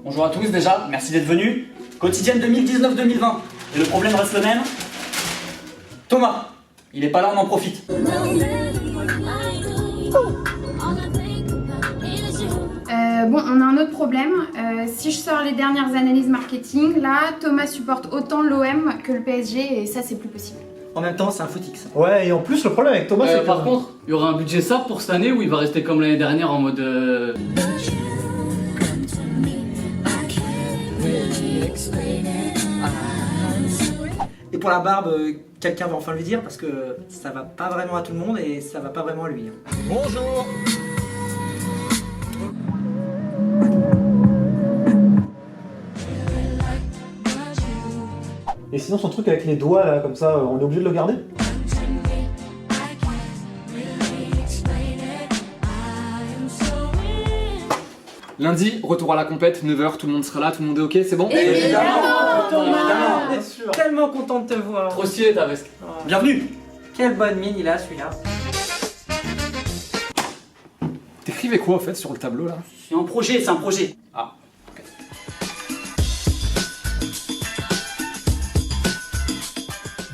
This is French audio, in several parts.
Bonjour à tous déjà, merci d'être venus. Quotidienne 2019-2020. Et le problème reste le même. Thomas, il est pas là, on en profite. Bon, on a un autre problème. Si je sors les dernières analyses marketing, là, Thomas supporte autant l'OM que le PSG et ça, c'est plus possible. En même temps, c'est un footix. Ouais, et en plus, le problème avec Thomas, c'est que... Par contre, il y aura un budget SAP pour cette année ou il va rester comme l'année dernière en mode... Et pour la barbe, quelqu'un va enfin lui dire parce que ça va pas vraiment à tout le monde et ça va pas vraiment à lui. Bonjour. Et sinon, son truc avec les doigts, là, comme ça, on est obligé de le garder? Lundi, retour à la compète, 9h, tout le monde sera là, tout le monde est ok, c'est bon? Évidemment, Thomas. bien sûr. Tellement content de te voir. Trop stylé ta veste. Bienvenue. Quelle bonne mine il a celui-là. T'écrivais quoi en fait sur le tableau là? C'est un projet, c'est un projet. Ah.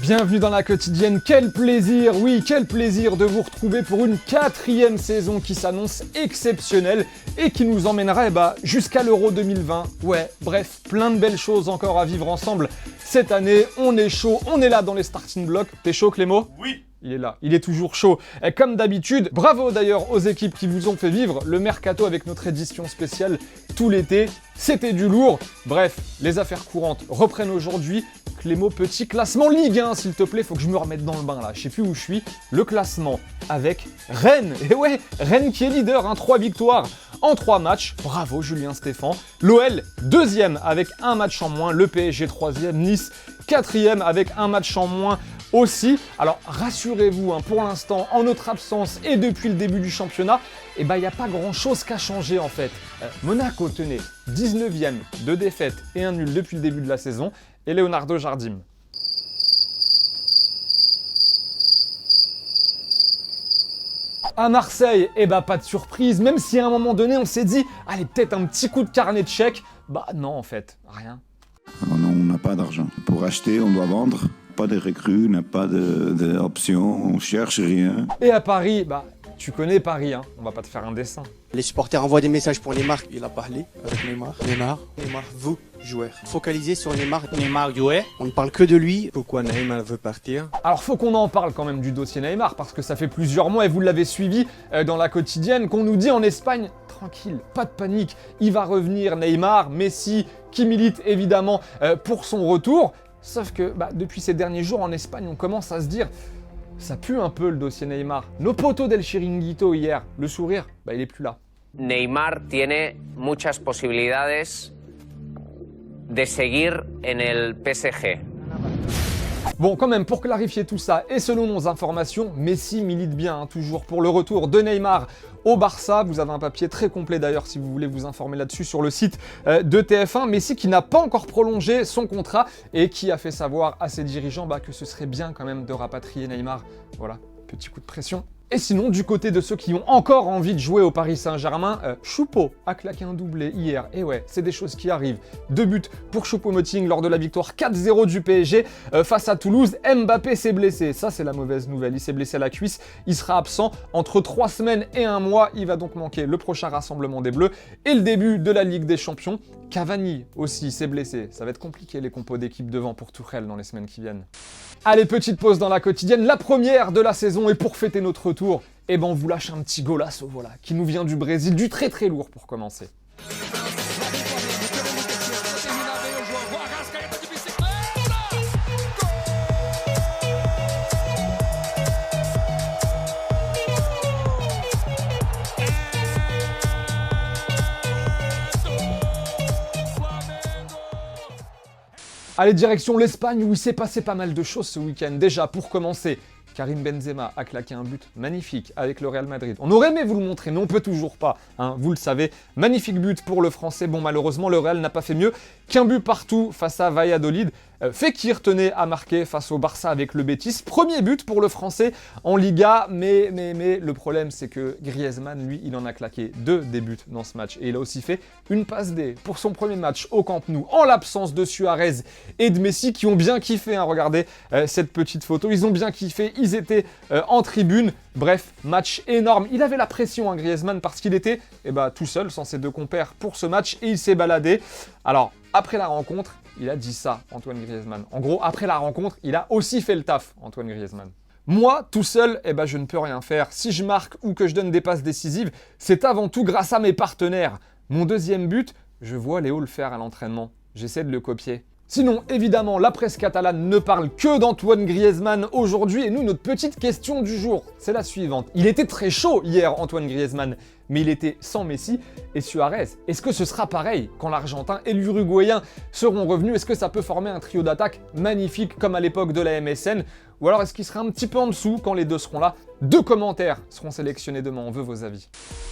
Bienvenue dans la quotidienne, quel plaisir, oui quel plaisir de vous retrouver pour une 4e saison qui s'annonce exceptionnelle et qui nous emmènera jusqu'à l'Euro 2020. Ouais, bref, plein de belles choses encore à vivre ensemble cette année, on est chaud, on est là dans les starting blocks. T'es chaud Clément? Oui. Il est là, il est toujours chaud. Et comme d'habitude, bravo d'ailleurs aux équipes qui vous ont fait vivre le mercato avec notre édition spéciale tout l'été. C'était du lourd. Bref, les affaires courantes reprennent aujourd'hui. Clément, petit classement Ligue 1, s'il te plaît, faut que je me remette dans le bain là. Je sais plus où je suis. Le classement avec Rennes. Et ouais, Rennes qui est leader, 3 victoires en 3 matchs. Bravo Julien Stéphan. L'OL, 2e avec un match en moins. Le PSG, 3e. Nice, 4e avec un match en moins aussi. Alors rassurez-vous, pour l'instant, en notre absence et depuis le début du championnat, il n'y a pas grand-chose qu'à changer en fait. Monaco, tenez, 19e, 2 défaites et un nul depuis le début de la saison. Et Leonardo Jardim. À Marseille, pas de surprise, même si à un moment donné on s'est dit, allez peut-être un petit coup de carnet de chèques. Bah non en fait, rien. On n'a pas d'argent. Pour acheter, on doit vendre. Pas de recrues, n'a pas d'options, on cherche rien. Et à Paris, tu connais Paris, on va pas te faire un dessin. Les supporters envoient des messages pour Neymar, il a parlé avec Neymar. Neymar, vous, joueur. Focalisé sur Neymar. Neymar, joueur. On ne parle que de lui. Pourquoi Neymar veut partir? Alors faut qu'on en parle quand même du dossier Neymar, parce que ça fait plusieurs mois, et vous l'avez suivi dans la quotidienne, qu'on nous dit en Espagne, tranquille, pas de panique, il va revenir Neymar, Messi, qui milite évidemment pour son retour. Sauf que depuis ces derniers jours en Espagne, on commence à se dire, ça pue un peu le dossier Neymar. Nos potos del Chiringuito hier, le sourire, il est plus là. Neymar tiene muchas posibilidades de seguir en el PSG. Bon, quand même, pour clarifier tout ça, et selon nos informations, Messi milite bien, toujours pour le retour de Neymar au Barça. Vous avez un papier très complet d'ailleurs si vous voulez vous informer là-dessus sur le site de TF1. Messi qui n'a pas encore prolongé son contrat et qui a fait savoir à ses dirigeants que ce serait bien quand même de rapatrier Neymar. Voilà, petit coup de pression. Et sinon, du côté de ceux qui ont encore envie de jouer au Paris Saint-Germain, Choupo a claqué un doublé hier. Et ouais, c'est des choses qui arrivent. 2 buts pour Choupo-Moting lors de la victoire 4-0 du PSG face à Toulouse. Mbappé s'est blessé. Ça, c'est la mauvaise nouvelle. Il s'est blessé à la cuisse. Il sera absent entre 3 semaines et 1 mois. Il va donc manquer le prochain rassemblement des Bleus et le début de la Ligue des Champions. Cavani aussi s'est blessé. Ça va être compliqué les compos d'équipe devant pour Tuchel dans les semaines qui viennent. Allez, petite pause dans la quotidienne, la première de la saison, et pour fêter notre retour, on vous lâche un petit golasso, voilà, qui nous vient du Brésil, du très très lourd pour commencer. Allez, direction l'Espagne où il s'est passé pas mal de choses ce week-end. Déjà, pour commencer, Karim Benzema a claqué un but magnifique avec le Real Madrid. On aurait aimé vous le montrer, mais on peut toujours pas, vous le savez. Magnifique but pour le Français. Bon, malheureusement, le Real n'a pas fait mieux qu'un but partout face à Valladolid. Fekir tenait à marquer face au Barça avec le Betis. Premier but pour le Français en Liga, mais le problème c'est que Griezmann, lui, il en a claqué 2 des buts dans ce match. Et il a aussi fait une passe D pour son premier match au Camp Nou, en l'absence de Suarez et de Messi, qui ont bien kiffé, hein, regardez cette petite photo, ils ont bien kiffé, ils étaient en tribune. Bref, match énorme. Il avait la pression, hein, Griezmann, parce qu'il était tout seul, sans ses 2 compères, pour ce match, et il s'est baladé. Alors, après la rencontre, il a dit ça, Antoine Griezmann. En gros, après la rencontre, il a aussi fait le taf, Antoine Griezmann. Moi, tout seul, je ne peux rien faire. Si je marque ou que je donne des passes décisives, c'est avant tout grâce à mes partenaires. Mon deuxième but, je vois Léo le faire à l'entraînement. J'essaie de le copier. Sinon, évidemment, la presse catalane ne parle que d'Antoine Griezmann aujourd'hui. Et nous, notre petite question du jour, c'est la suivante. Il était très chaud hier, Antoine Griezmann, mais il était sans Messi et Suarez. Est-ce que ce sera pareil quand l'Argentin et l'Uruguayen seront revenus? Est-ce que ça peut former un trio d'attaque magnifique comme à l'époque de la MSN? Ou alors est-ce qu'il sera un petit peu en dessous quand les deux seront là? 2 commentaires seront sélectionnés demain, on veut vos avis.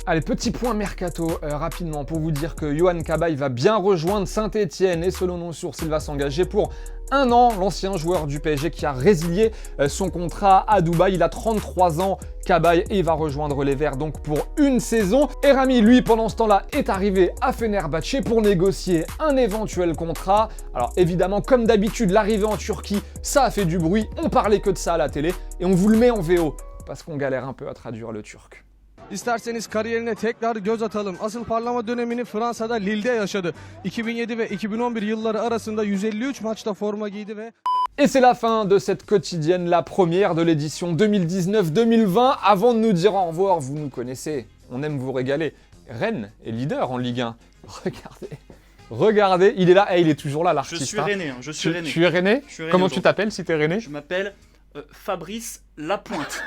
Allez, petit point mercato rapidement pour vous dire que Yohan Cabaye va bien rejoindre Saint-Etienne et selon nos sources, il va s'engager pour 1 an. L'ancien joueur du PSG qui a résilié son contrat à Dubaï, il a 33 ans, Cabaye, et il va rejoindre les Verts donc pour 1 saison. Et Rami, lui, pendant ce temps-là, est arrivé à Fenerbahçe pour négocier un éventuel contrat. Alors évidemment, comme d'habitude, l'arrivée en Turquie, ça a fait du bruit, on parlait que de ça à la télé et on vous le met en VO parce qu'on galère un peu à traduire le turc. İsterseniz kariyerine tekrar göz atalım. Asıl parlama dönemini Fransa'da Lille'de yaşadı. 2007 ve 2011 yılları arasında 153 maçta forma giydi ve... Et c'est la fin de cette quotidienne, la première de l'édition 2019-2020. Avant de nous dire au revoir, vous nous connaissez, on aime vous régaler. Rennes est leader en Ligue 1. Regardez, il est là, et il est toujours là, l'artiste. Je suis rennais, je suis rennais. Tu es rennais? Comment tu t'appelles si t'es rennais? Je m'appelle Fabrice Lapointe.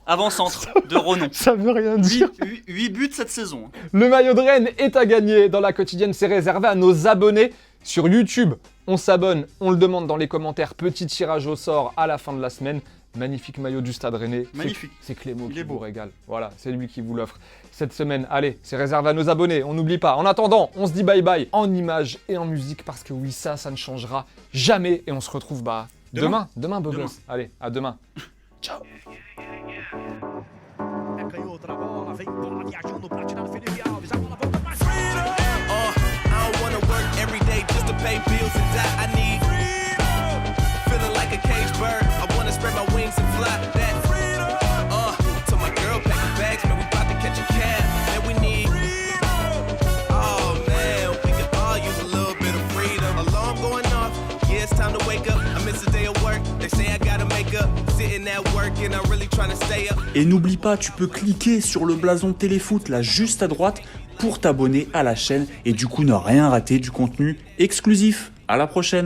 Avant-centre de Ronon. Ça veut rien dire. 8 buts cette saison. Le maillot de Rennes est à gagner dans la quotidienne, c'est réservé à nos abonnés sur YouTube. On s'abonne, on le demande dans les commentaires, petit tirage au sort à la fin de la semaine. Magnifique maillot du Stade Rennais. Magnifique. C'est Clément qui vous régale. Voilà, c'est lui qui vous l'offre cette semaine. Allez, c'est réservé à nos abonnés, on n'oublie pas. En attendant, on se dit bye bye en images et en musique parce que oui, ça ne changera jamais. Et on se retrouve demain, beau gosse. Allez, à demain. Ciao. Spread my wings and fly that to my girl, pack your bags, man, we about to catch a cab, and we need oh man, we could all use a little bit of freedom. Alarm going off, yeah, it's time to wake up. I miss a day of work, they say I gotta make up. Sitting at work and I'm really trying to stay up. Et n'oublie pas, tu peux cliquer sur le blason Téléfoot là juste à droite pour t'abonner à la chaîne et du coup ne rien rater du contenu exclusif. À la prochaine.